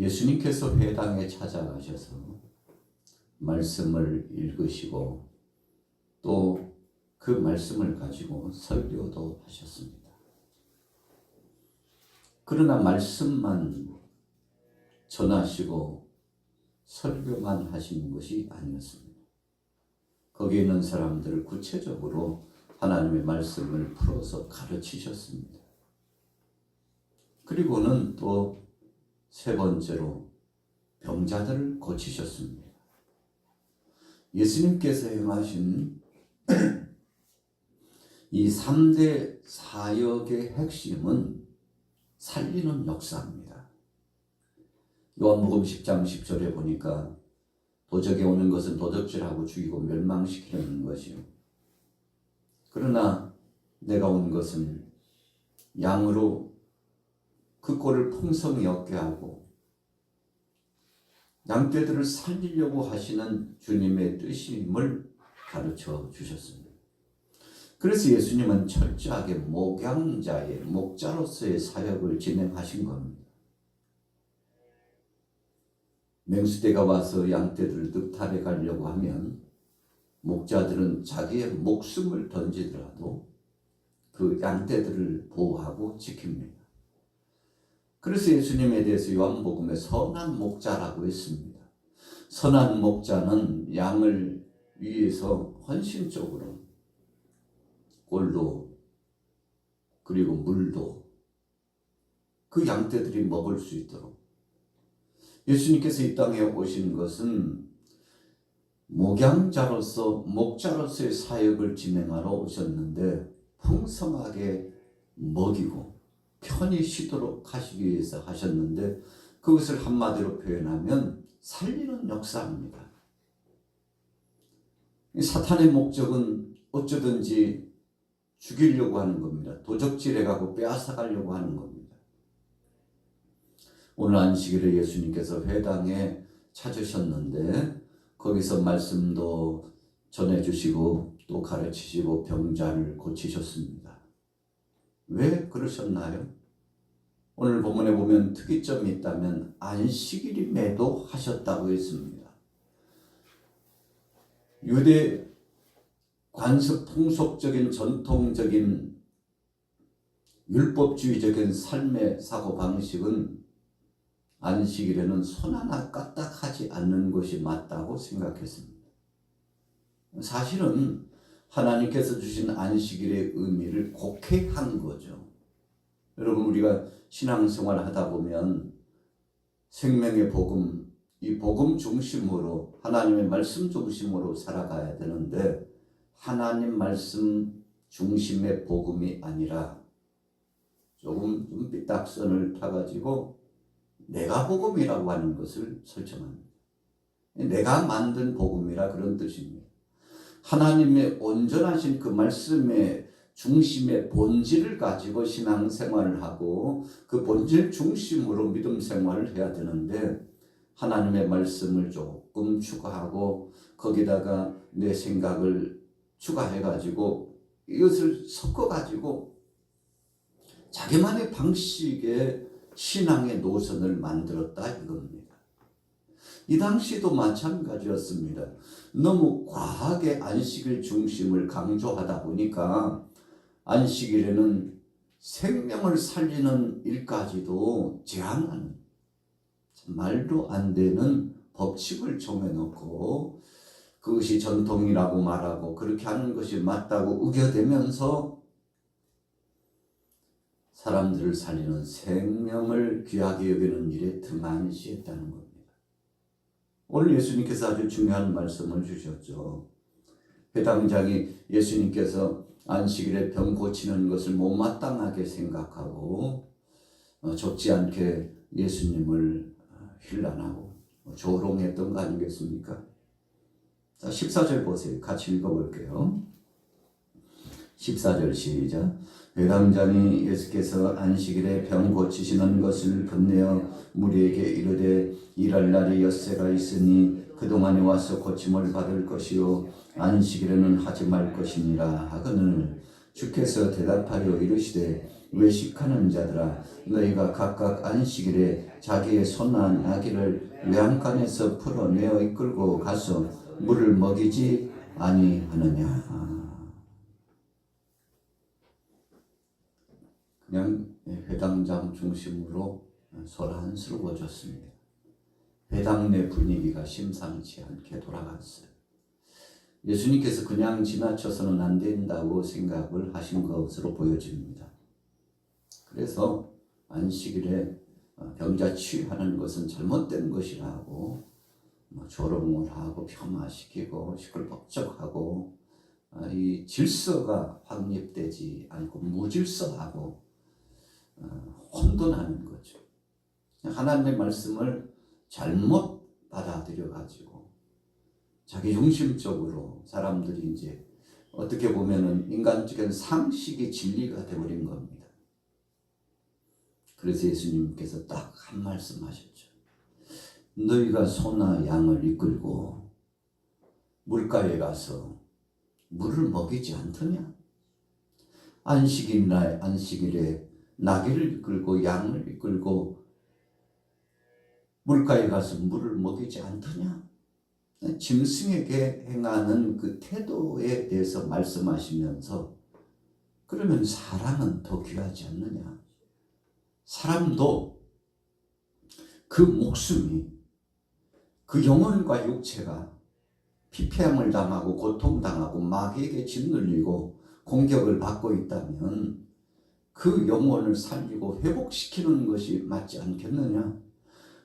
예수님께서 회당에 찾아가셔서 말씀을 읽으시고 또 그 말씀을 가지고 설교도 하셨습니다. 그러나 말씀만 전하시고 설교만 하시는 것이 아니었습니다. 거기 있는 사람들을 구체적으로 하나님의 말씀을 풀어서 가르치셨습니다. 그리고는 또 세 번째로 병자들을 고치셨습니다. 예수님께서 행하신 이 3대 사역의 핵심은 살리는 역사입니다. 요한복음 10장 10절에 보니까 도적에 오는 것은 도적질하고 죽이고 멸망시키려는 것이요. 그러나 내가 온 것은 양으로 그 꼴을 풍성히 얻게 하고 양떼들을 살리려고 하시는 주님의 뜻임을 가르쳐 주셨습니다. 그래서 예수님은 철저하게 목양자의 목자로서의 사역을 진행하신 겁니다. 맹수대가 와서 양떼들을 늑탈해 가려고 하면 목자들은 자기의 목숨을 던지더라도 그 양떼들을 보호하고 지킵니다. 그래서 예수님에 대해서 요한복음에 선한 목자라고 했습니다. 선한 목자는 양을 위해서 헌신적으로 꼴도 그리고 물도 그 양떼들이 먹을 수 있도록 예수님께서 이 땅에 오신 것은 목양자로서 목자로서의 사역을 진행하러 오셨는데 풍성하게 먹이고 편히 쉬도록 하시기 위해서 하셨는데 그것을 한마디로 표현하면 살리는 역사입니다. 사탄의 목적은 어쩌든지 죽이려고 하는 겁니다. 도적질해가고 빼앗아가려고 하는 겁니다. 오늘 안식일에 예수님께서 회당에 찾으셨는데 거기서 말씀도 전해주시고 또 가르치시고 병자를 고치셨습니다. 왜 그러셨나요? 오늘 본문에 보면 특이점이 있다면 안식일이 매도하셨다고 했습니다. 유대 관습 풍속적인 전통적인 율법주의적인 삶의 사고방식은 안식일에는 손 하나 까딱하지 않는 것이 맞다고 생각했습니다. 사실은 하나님께서 주신 안식일의 의미를 곡해한 거죠. 여러분, 우리가 신앙생활을 하다 보면 생명의 복음, 이 복음 중심으로 하나님의 말씀 중심으로 살아가야 되는데 하나님 말씀 중심의 복음이 아니라 조금 삐딱선을 타가지고 내가 복음이라고 하는 것을 설정합니다. 내가 만든 복음이라 그런 뜻입니다. 하나님의 온전하신 그 말씀의 중심의 본질을 가지고 신앙생활을 하고 그 본질 중심으로 믿음 생활을 해야 되는데 하나님의 말씀을 조금 추가하고 거기다가 내 생각을 추가해가지고 이것을 섞어가지고 자기만의 방식의 신앙의 노선을 만들었다 이겁니다. 이 당시도 마찬가지였습니다. 너무 과하게 안식일 중심을 강조하다 보니까 안식일에는 생명을 살리는 일까지도 제한하는 말도 안 되는 법칙을 정해놓고 그것이 전통이라고 말하고 그렇게 하는 것이 맞다고 우겨대면서 사람들을 살리는 생명을 귀하게 여기는 일에 등한시했다는 겁니다. 오늘 예수님께서 아주 중요한 말씀을 주셨죠. 회당장이 예수님께서 안식일에 병 고치는 것을 못마땅하게 생각하고 적지 않게 예수님을 힐난하고 조롱했던 거 아니겠습니까? 자, 14절 보세요. 같이 읽어볼게요. 14절 시작. 회당장이 예수께서 안식일에 병 고치시는 것을 끝내어 무리에게 이르되 일할 날이 엿새가 있으니 그동안에 와서 고침을 받을 것이요 안식일에는 하지 말 것이니라 하거늘 주께서 대답하여 이르시되 외식하는 자들아 너희가 각각 안식일에 자기의 소나 나귀를 외양간에서 풀어내어 이끌고 가서 물을 먹이지 아니하느냐. 그냥 회당장 중심으로 소란스러워졌습니다. 회당 내 분위기가 심상치 않게 돌아갔어요. 예수님께서 그냥 지나쳐서는 안 된다고 생각을 하신 것으로 보여집니다. 그래서 안식일에 병자 치유하는 것은 잘못된 것이라고 조롱을 하고 폄하시키고 시끌벅적하고 이 질서가 확립되지 않고 무질서하고 혼돈하는 거죠. 하나님의 말씀을 잘못 받아들여 가지고 자기 중심적으로 사람들이 이제 어떻게 보면은 인간적인 상식이 진리가 되어버린 겁니다. 그래서 예수님께서 딱 한 말씀 하셨죠. 너희가 소나 양을 이끌고 물가에 가서 물을 먹이지 않더냐? 안식일에 나귀를 이끌고 양을 이끌고 물가에 가서 물을 먹이지 않더냐? 짐승에게 행하는 그 태도에 대해서 말씀하시면서 그러면 사람은 더 귀하지 않느냐? 사람도 그 목숨이 그 영혼과 육체가 피폐함을 당하고 고통당하고 마귀에게 짓눌리고 공격을 받고 있다면 그 영혼을 살리고 회복시키는 것이 맞지 않겠느냐?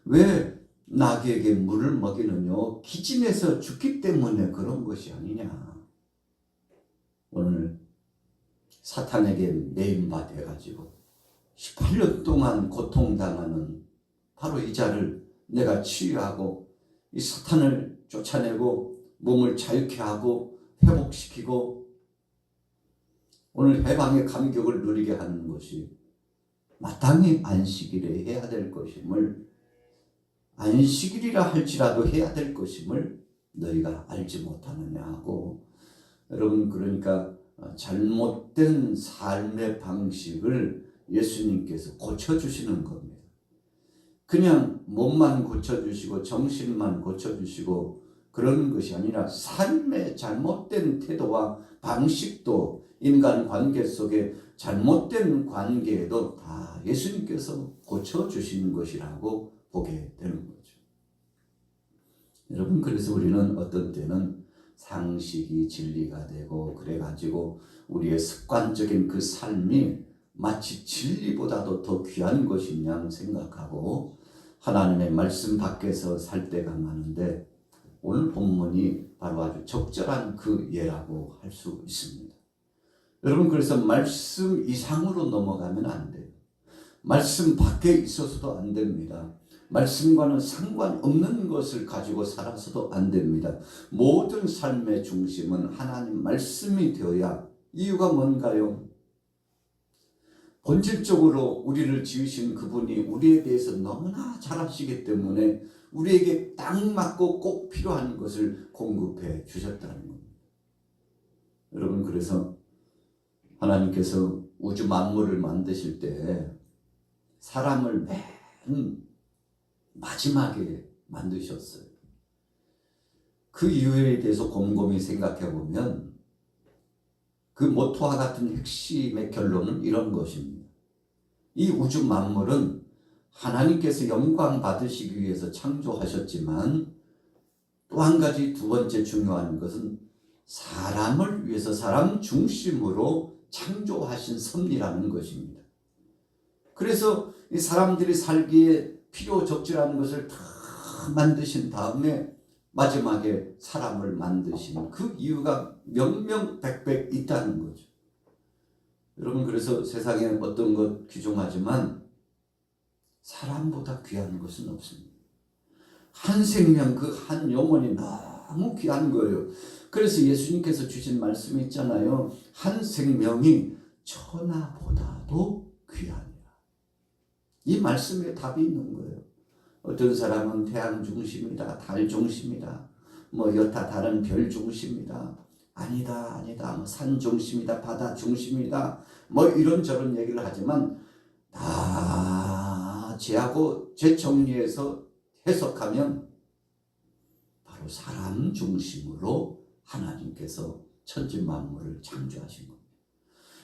왜 나귀에게 물을 먹이느냐? 기진해서 죽기 때문에 그런 것이 아니냐? 오늘 사탄에게 매임받아가지고 18년 동안 고통당하는 바로 이 자를 내가 치유하고 이 사탄을 쫓아내고 몸을 자유케 하고 회복시키고 오늘 해방의 감격을 누리게 하는 것이 마땅히 안식일에 해야 될 것임을, 안식일이라 할지라도 해야 될 것임을 너희가 알지 못하느냐 하고, 여러분 그러니까 잘못된 삶의 방식을 예수님께서 고쳐주시는 겁니다. 그냥 몸만 고쳐주시고 정신만 고쳐주시고 그러는 것이 아니라 삶의 잘못된 태도와 방식도, 인간관계 속에 잘못된 관계에도 다 예수님께서 고쳐주시는 것이라고 보게 되는 거죠. 여러분 그래서 우리는 어떤 때는 상식이 진리가 되고 그래가지고 우리의 습관적인 그 삶이 마치 진리보다도 더 귀한 것이냐 생각하고 하나님의 말씀 밖에서 살 때가 많은데, 오늘 본문이 바로 아주 적절한 그 예라고 할 수 있습니다. 여러분 그래서 말씀 이상으로 넘어가면 안 돼요. 말씀 밖에 있어서도 안 됩니다. 말씀과는 상관없는 것을 가지고 살아서도 안 됩니다. 모든 삶의 중심은 하나님 말씀이 되어야. 이유가 뭔가요? 본질적으로 우리를 지으신 그분이 우리에 대해서 너무나 잘 아시기 때문에 우리에게 딱 맞고 꼭 필요한 것을 공급해 주셨다는 겁니다. 여러분 그래서 하나님께서 우주 만물을 만드실 때 사람을 맨 마지막에 만드셨어요. 그 이유에 대해서 곰곰이 생각해 보면 그 모토와 같은 핵심의 결론은 이런 것입니다. 이 우주 만물은 하나님께서 영광 받으시기 위해서 창조하셨지만 또 한 가지 두 번째 중요한 것은 사람을 위해서 사람 중심으로 창조하신 섭리라는 것입니다. 그래서 이 사람들이 살기에 필요적절한 것을 다 만드신 다음에 마지막에 사람을 만드신 그 이유가 명명백백 있다는 거죠. 여러분 그래서 세상에 어떤 것 귀중하지만 사람보다 귀한 것은 없습니다. 한 생명, 그 한 영혼이 너무 귀한 거예요. 그래서 예수님께서 주신 말씀이 있잖아요. 한 생명이 천하보다도 귀하니라. 이 말씀에 답이 있는 거예요. 어떤 사람은 태양 중심이다, 달 중심이다, 뭐 여타 다른 별 중심이다, 아니다, 아니다, 뭐 산 중심이다, 바다 중심이다, 뭐 이런저런 얘기를 하지만 다 제하고 재정리해서 해석하면 바로 사람 중심으로 하나님께서 천지 만물을 창조하신 겁니다.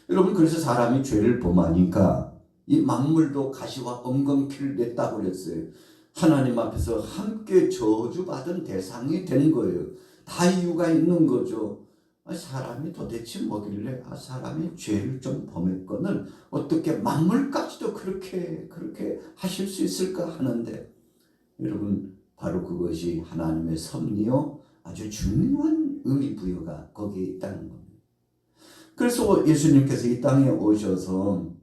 여러분, 그래서 사람이 죄를 범하니까 이 만물도 가시와 엉겅퀴를 냈다고 그랬어요. 하나님 앞에서 함께 저주받은 대상이 된 거예요. 다 이유가 있는 거죠. 사람이 도대체 뭐길래 사람이 죄를 좀 범했거늘 어떻게 만물까지도 그렇게 하실 수 있을까 하는데, 여러분, 바로 그것이 하나님의 섭리요 아주 중요한 의미 부여가 거기에 있다는 겁니다. 그래서 예수님께서 이 땅에 오셔서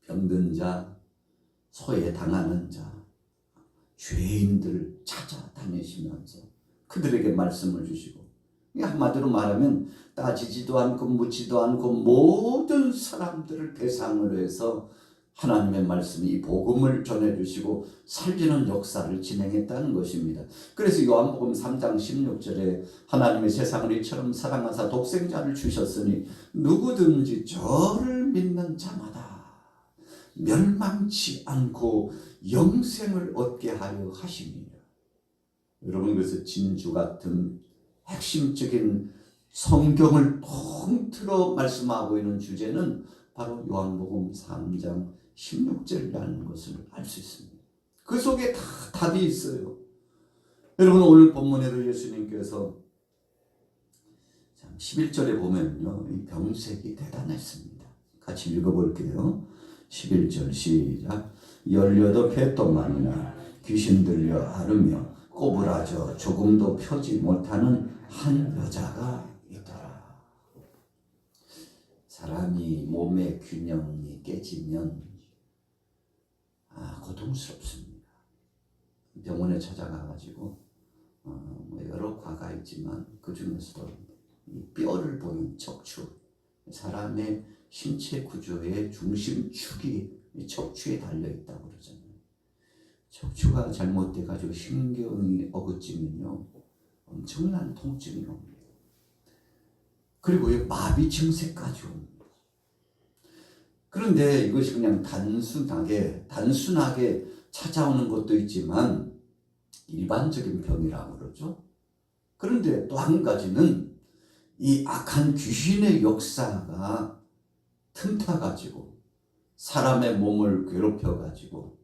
병든 자, 소외당하는 자, 죄인들 찾아다니시면서 그들에게 말씀을 주시고, 한마디로 말하면 따지지도 않고 묻지도 않고 모든 사람들을 대상으로 해서 하나님의 말씀이 이 복음을 전해주시고 살리는 역사를 진행했다는 것입니다. 그래서 요한복음 3장 16절에 하나님의 세상을 이처럼 사랑하사 독생자를 주셨으니 누구든지 저를 믿는 자마다 멸망치 않고 영생을 얻게 하려 하심이라. 여러분, 그래서 진주 같은 핵심적인 성경을 통틀어 말씀하고 있는 주제는 바로 요한복음 3장 16절이라는 것을 알 수 있습니다. 그 속에 다 답이 있어요. 여러분, 오늘 본문에도 예수님께서 11절에 보면요, 이 병색이 대단했습니다. 같이 읽어볼게요. 11절 시작. 18해 동안이나 귀신 들려 앓으며 꼬부라져 조금도 펴지 못하는 한 여자가 있더라. 사람이 몸의 균형이 깨지면 고통스럽습니다. 병원에 찾아가가지고 뭐 여러 과가 있지만 그 중에서도 이 뼈를 보는 척추, 사람의 신체 구조의 중심축이 이 척추에 달려있다고 그러잖아요. 척추가 잘못돼가지고 신경이 어긋지면요, 엄청난 통증이 옵니다. 그리고 마비 증세까지 옵니다. 그런데 이것이 그냥 단순하게 찾아오는 것도 있지만 일반적인 병이라고 그러죠. 그런데 또 한 가지는 이 악한 귀신의 역사가 틈타가지고 사람의 몸을 괴롭혀가지고,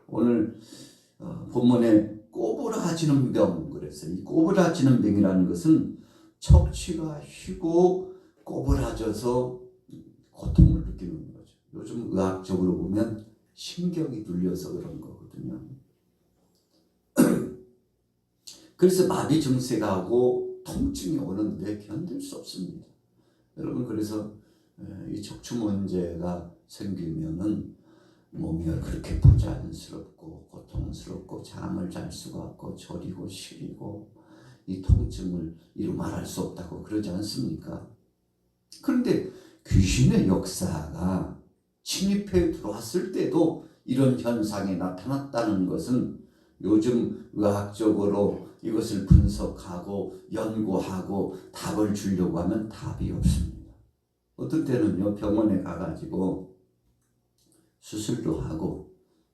오늘 본문에 꼬부라지는 병 그랬어요. 이 꼬부라지는 병이라는 것은 척추가 휘고 꼬부라져서 고통을 느끼는 거죠. 요즘 의학적으로 보면 신경이 눌려서 그런 거거든요. 그래서 마비 증세가 오고 통증이 오는데 견딜 수 없습니다. 여러분, 그래서 이 척추 문제가 생기면은 몸이 그렇게 부자연스럽고 고통스럽고 잠을 잘 수가 없고 저리고 시리고 이 통증을 이루 말할 수 없다고 그러지 않습니까? 그런데 귀신의 역사가 침입해 들어왔을 때도 이런 현상이 나타났다는 것은 요즘 의학적으로 이것을 분석하고 연구하고 답을 주려고 하면 답이 없습니다. 어떤 때는요, 병원에 가가지고 수술도 하고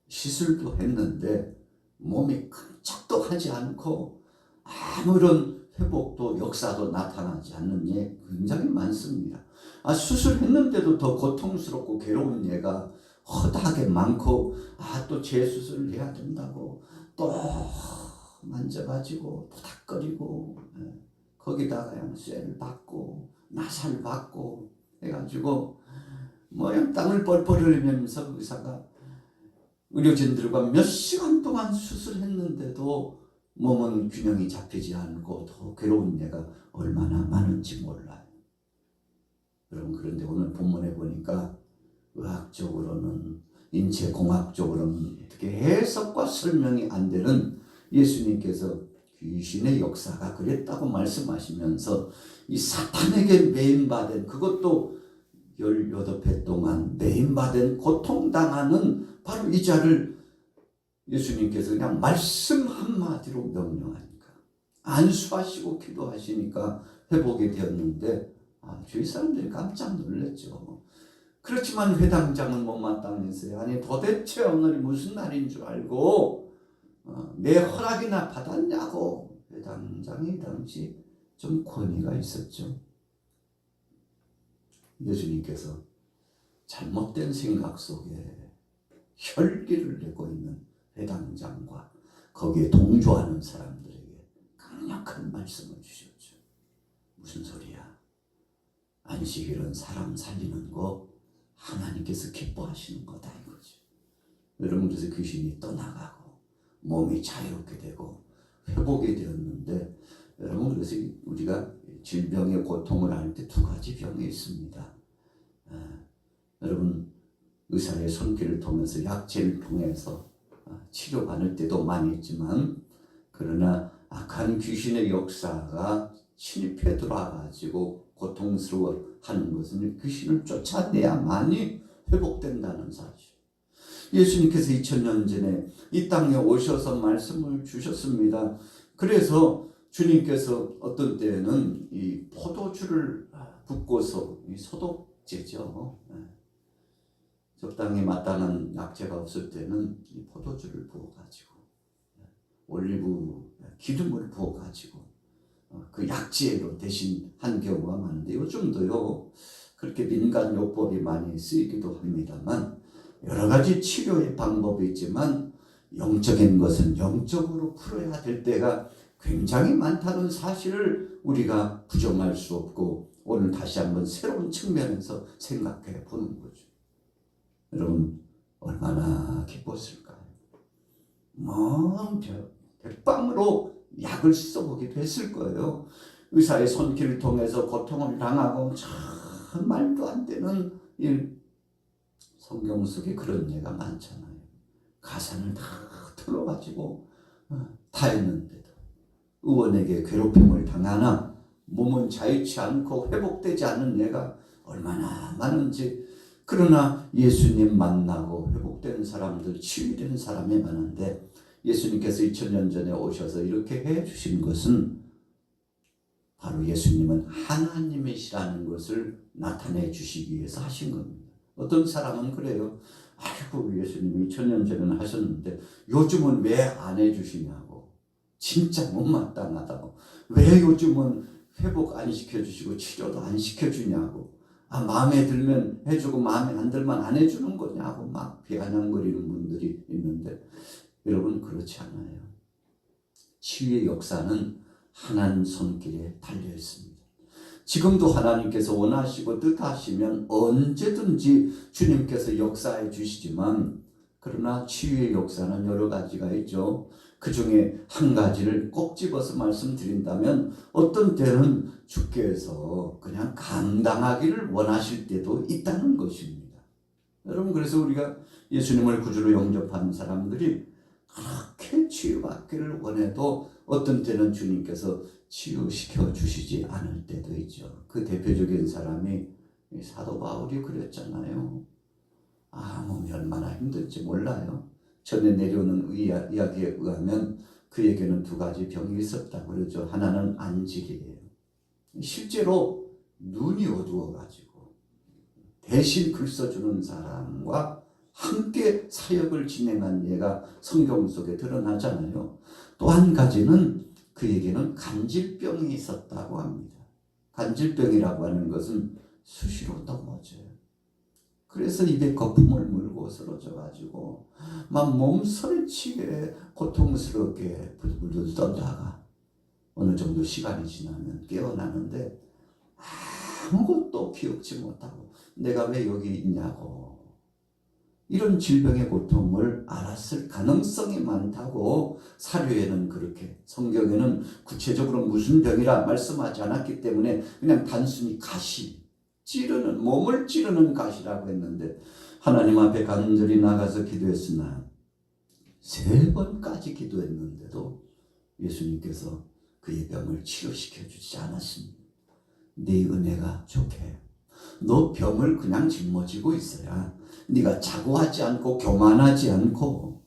시술도 했는데 몸이 끔찍도 하지 않고 아무런 회복도 역사도 나타나지 않는 예 굉장히 많습니다. 수술했는데도 더 고통스럽고 괴로운 예가 허다하게 많고, 또 재수술을 해야 된다고 또 만져가지고 토닥거리고, 거기다가 그냥 쇠를 받고 나살 받고 해가지고 그냥 땀을 뻘뻘 흘리면서 의사가 의료진들과 몇 시간 동안 수술했는데도 몸은 균형이 잡히지 않고 더 괴로운 예가 얼마나 많은지 몰라요. 여러분, 그런데 오늘 본문에 보니까 의학적으로는, 인체공학적으로는 어떻게 해석과 설명이 안 되는 예수님께서 귀신의 역사가 그랬다고 말씀하시면서 이 사탄에게 매인받은, 그것도 18해 동안 매인받은 고통당하는 바로 이 자를 예수님께서 그냥 말씀 한마디로 명령하니까 안수하시고 기도하시니까 회복이 되었는데 주위 사람들이 깜짝 놀랐죠. 그렇지만 회당장은 못마땅했어요. 아니 도대체 오늘이 무슨 날인 줄 알고 내 허락이나 받았냐고. 회당장이 당시 좀 권위가 있었죠. 예수님께서 잘못된 생각 속에 혈기를 내고 있는 회당장과 거기에 동조하는 사람들에게 강력한 말씀을 주셨죠. 무슨 소리야? 안식일은 사람 살리는 거 하나님께서 기뻐하시는 거다 이거죠. 여러분, 그래서 귀신이 떠나가고 몸이 자유롭게 되고 회복이 되었는데, 여러분, 그래서 우리가 질병의 고통을 할 때 두 가지 병이 있습니다. 여러분, 의사의 손길을 통해서 약재를 통해서 치료받을 때도 많이 있지만, 그러나 악한 귀신의 역사가 침입해 들어와가지고 고통스러워하는 것은 귀신을 쫓아내야만이 회복된다는 사실. 예수님께서 2000년 전에 이 땅에 오셔서 말씀을 주셨습니다. 그래서 주님께서 어떤 때에는 이 포도주를 붓고서, 이 소독제죠. 적당히 마땅한 약재가 없을 때는 이 포도주를 부어가지고 올리브 기름을 부어가지고 그 약재로 대신 한 경우가 많은데, 요즘도요 그렇게 민간 요법이 많이 쓰이기도 합니다만, 여러 가지 치료의 방법이 있지만 영적인 것은 영적으로 풀어야 될 때가 굉장히 많다는 사실을 우리가 부정할 수 없고, 오늘 다시 한번 새로운 측면에서 생각해 보는 거죠. 여러분, 얼마나 기뻤을까요? 백방으로 약을 써보기도 했을 거예요. 의사의 손길을 통해서 고통을 당하고 참 말도 안 되는 일. 성경 속에 그런 예가 많잖아요. 가산을 다 틀어가지고 다 했는데도 의원에게 괴롭힘을 당하나 몸은 자유치 않고 회복되지 않는 예가 얼마나 많은지. 그러나 예수님 만나고 회복된 사람들, 치유된 사람이 많은데, 예수님께서 2000년 전에 오셔서 이렇게 해주신 것은 바로 예수님은 하나님이시라는 것을 나타내 주시기 위해서 하신 겁니다. 어떤 사람은 그래요. 아이고, 예수님이 2000년 전에는 하셨는데 요즘은 왜 안 해주시냐고. 진짜 못마땅하다고. 왜 요즘은 회복 안 시켜주시고 치료도 안 시켜주냐고. 마음에 들면 해주고 마음에 안 들면 안 해주는 거냐고 막 비아냥거리는 분들이 있는데, 여러분, 그렇지 않아요. 치유의 역사는 하나님 손길에 달려 있습니다. 지금도 하나님께서 원하시고 뜻하시면 언제든지 주님께서 역사해 주시지만, 그러나 치유의 역사는 여러 가지가 있죠. 그 중에 한 가지를 꼭 집어서 말씀드린다면, 어떤 때는 주께서 그냥 감당하기를 원하실 때도 있다는 것입니다. 여러분, 그래서 우리가 예수님을 구주로 영접하는 사람들이 그렇게 치유받기를 원해도 어떤 때는 주님께서 치유시켜 주시지 않을 때도 있죠. 그 대표적인 사람이 사도 바울이 그랬잖아요. 몸이 얼마나 힘들지 몰라요. 전에 내려오는 이야기에 의하면 그에게는 두 가지 병이 있었다고 그러죠. 하나는 안질이에요. 실제로 눈이 어두워가지고 대신 글 써주는 사람과 함께 사역을 진행한 예가 성경 속에 드러나잖아요. 또 한 가지는 그에게는 간질병이 있었다고 합니다. 간질병이라고 하는 것은 수시로 넘어져요. 그래서 입에 거품을 물고 쓰러져가지고 막 몸서리치게 고통스럽게 부들부들 떨다가 어느 정도 시간이 지나면 깨어나는데 아무것도 기억지 못하고 내가 왜 여기 있냐고, 이런 질병의 고통을 알았을 가능성이 많다고 사료에는, 그렇게 성경에는 구체적으로 무슨 병이라 말씀하지 않았기 때문에 그냥 단순히 가시, 찌르는, 몸을 찌르는 가시라고 했는데, 하나님 앞에 간절히 나가서 기도했으나 3번까지 기도했는데도 예수님께서 그의 병을 치료시켜 주지 않았습니다. 네 은혜가 족해. 너 병을 그냥 짊어지고 있어야 네가 자고하지 않고 교만하지 않고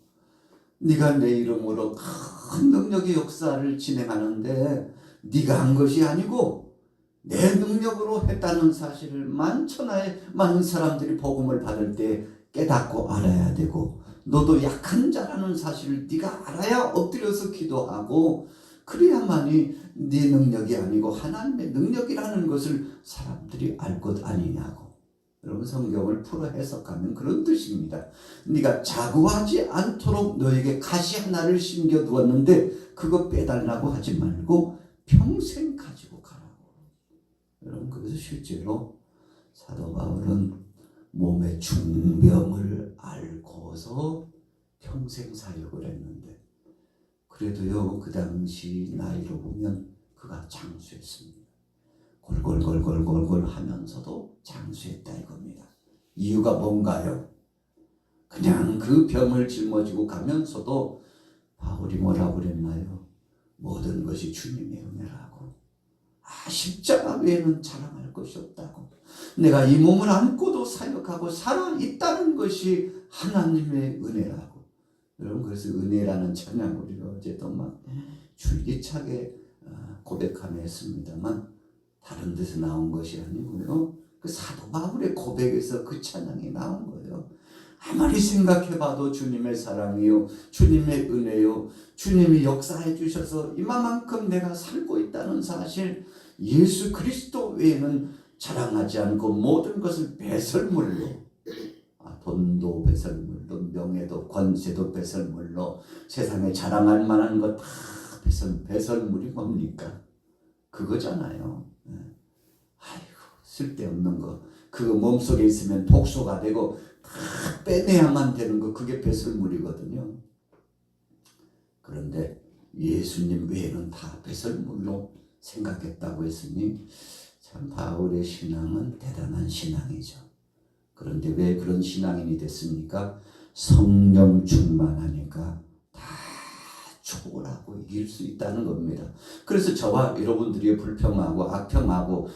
네가 내 이름으로 큰 능력의 역사를 진행하는데 네가 한 것이 아니고 내 능력으로 했다는 사실을 만천하에 많은 사람들이 복음을 받을 때 깨닫고 알아야 되고, 너도 약한 자라는 사실을 네가 알아야 엎드려서 기도하고, 그래야만이 네 능력이 아니고 하나님의 능력이라는 것을 사람들이 알 것 아니냐고. 여러분, 성경을 풀어 해석하면 그런 뜻입니다. 네가 자고하지 않도록 너에게 가시 하나를 심겨 두었는데 그거 빼달라고 하지 말고 평생 가지고 가라고. 여러분, 그래서 실제로 사도 바울은 몸의 중병을 앓고서 평생 사역을 했는데, 그래도요 그 당시 나이로 보면 그가 장수했습니다. 골골골골골골 하면서도 장수했다 이겁니다. 이유가 뭔가요? 그냥 그 병을 짊어지고 가면서도 바울이 뭐라고 그랬나요? 모든 것이 주님의 은혜라고. 십자가 외에는 자랑할 것이 없다고. 내가 이 몸을 안고도 사역하고 살아있다는 것이 하나님의 은혜라고. 여러분, 그래서 은혜라는 찬양 우리가 어제도 막 줄기차게 고백하며 했습니다만, 다른 데서 나온 것이 아니고요, 그 사도 바울의 고백에서 그 찬양이 나온 거예요. 아무리 생각해봐도 주님의 사랑이요, 주님의 은혜요, 주님이 역사해 주셔서 이만큼 내가 살고 있다는 사실, 예수 그리스도 외에는 자랑하지 않고 모든 것을 배설물로, 돈도 배설물로, 명예도 권세도 배설물로, 세상에 자랑할 만한 것 다 배설물이 뭡니까? 그거잖아요. 아이고, 쓸데없는 거, 그거 몸속에 있으면 독소가 되고 다 빼내야만 되는 거, 그게 배설물이거든요. 그런데 예수님 외에는 다 배설물로 생각했다고 했으니 참 바울의 신앙은 대단한 신앙이죠. 그런데 왜 그런 신앙인이 됐습니까? 성령 충만하니까 다 초월하고 이길 수 있다는 겁니다. 그래서 저와 여러분들이 불평하고 악평하고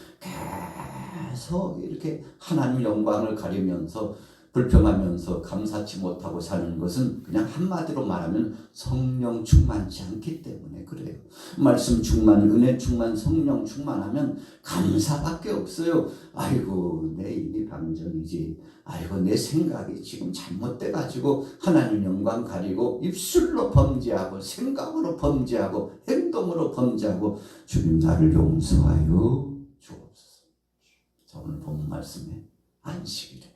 계속 이렇게 하나님 영광을 가리면서 불평하면서 감사치 못하고 사는 것은 그냥 한마디로 말하면 성령 충만치 않기 때문에 그래요. 말씀 충만, 은혜 충만, 성령 충만하면 감사밖에 없어요. 아이고, 내 입이 방전이지. 아이고, 내 생각이 지금 잘못돼가지고 하나님 영광 가리고 입술로 범죄하고 생각으로 범죄하고 행동으로 범죄하고, 주님 나를 용서하여 주옵소서. 자, 오늘 본 말씀에 안식일에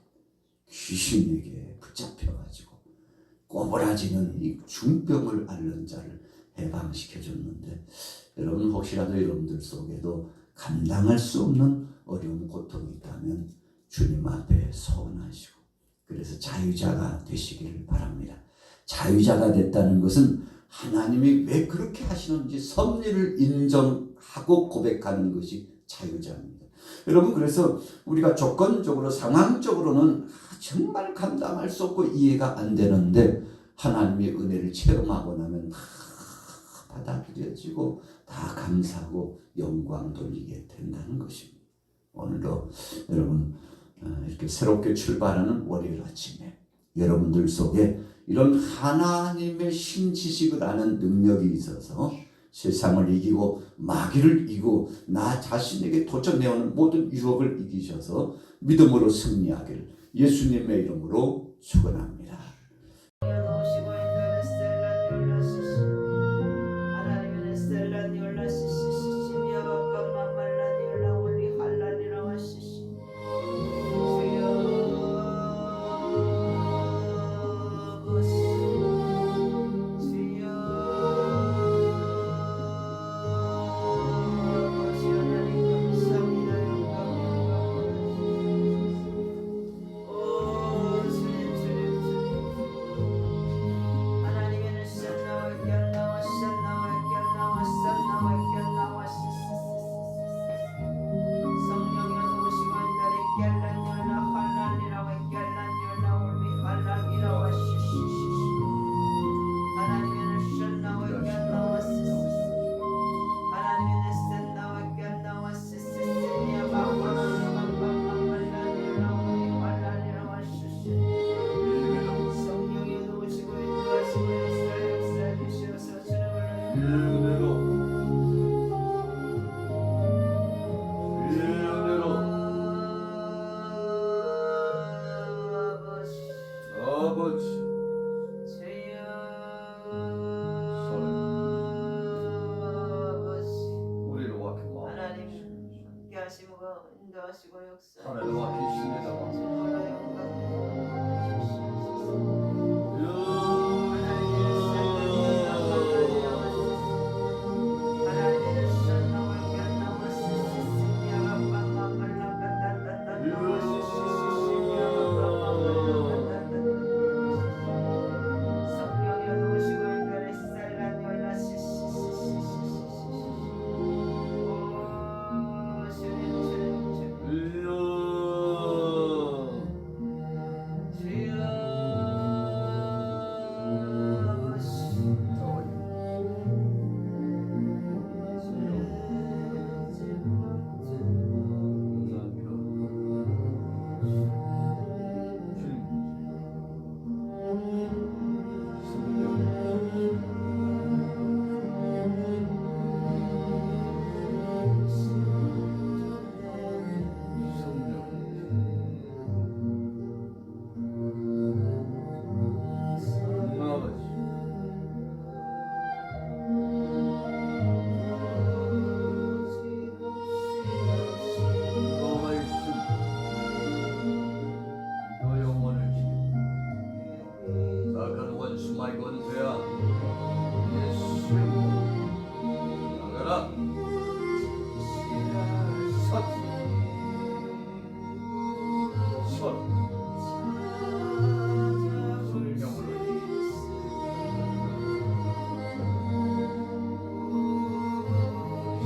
귀신에게 붙잡혀가지고 꼬부라지는 이 중병을 앓는 자를 해방시켜줬는데, 여러분 혹시라도 여러분들 속에도 감당할 수 없는 어려운 고통이 있다면 주님 앞에 서원하시고, 그래서 자유자가 되시기를 바랍니다. 자유자가 됐다는 것은 하나님이 왜 그렇게 하시는지 섭리를 인정하고 고백하는 것이 자유자입니다. 여러분, 그래서 우리가 조건적으로 상황적으로는 정말 감당할 수 없고 이해가 안 되는데 하나님의 은혜를 체험하고 나면 다 받아들여지고 다 감사하고 영광 돌리게 된다는 것입니다. 오늘도 여러분 이렇게 새롭게 출발하는 월요일 아침에 여러분들 속에 이런 하나님의 신지식을 아는 능력이 있어서 세상을 이기고 마귀를 이기고 나 자신에게 도전해오는 모든 유혹을 이기셔서 믿음으로 승리하기를 예수님의 이름으로 축원합니다. 아버지 주여 아버지 우리를 와게 하나님 마옵소서. 함께 하시고 인도하시고 역사하시고 하나님 와 계십니다.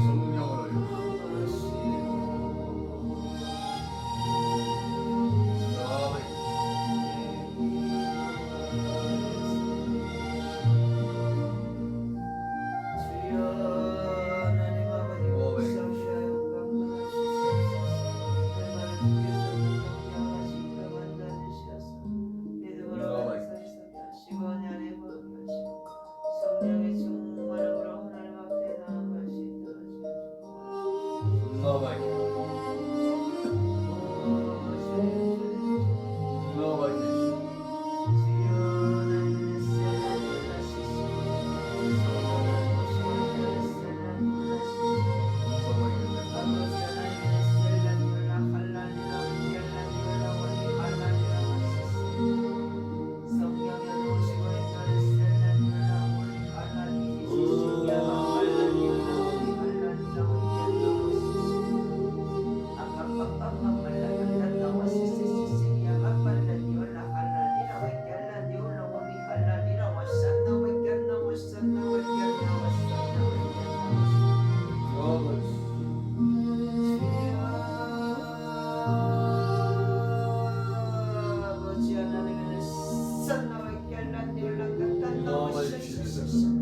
주님으로 영광 주시옵소서.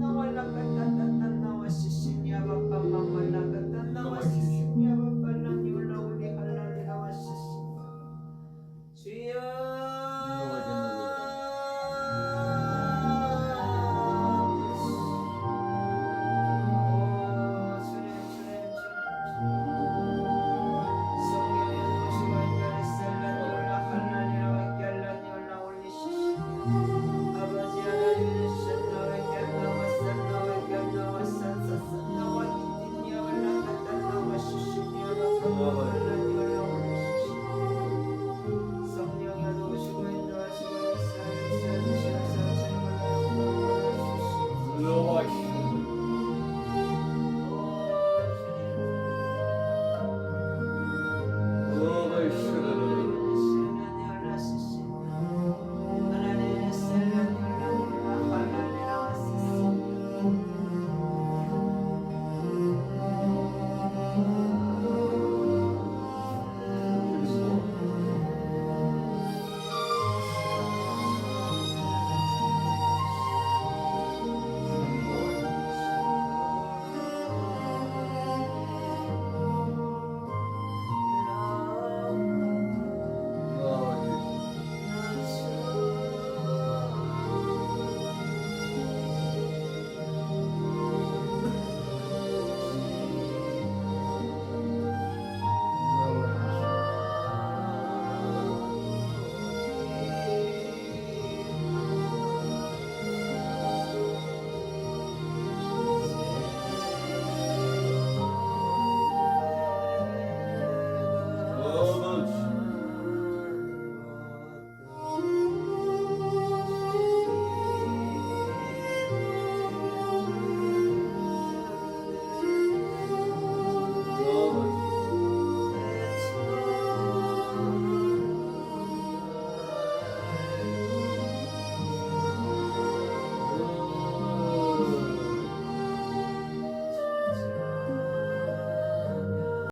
주여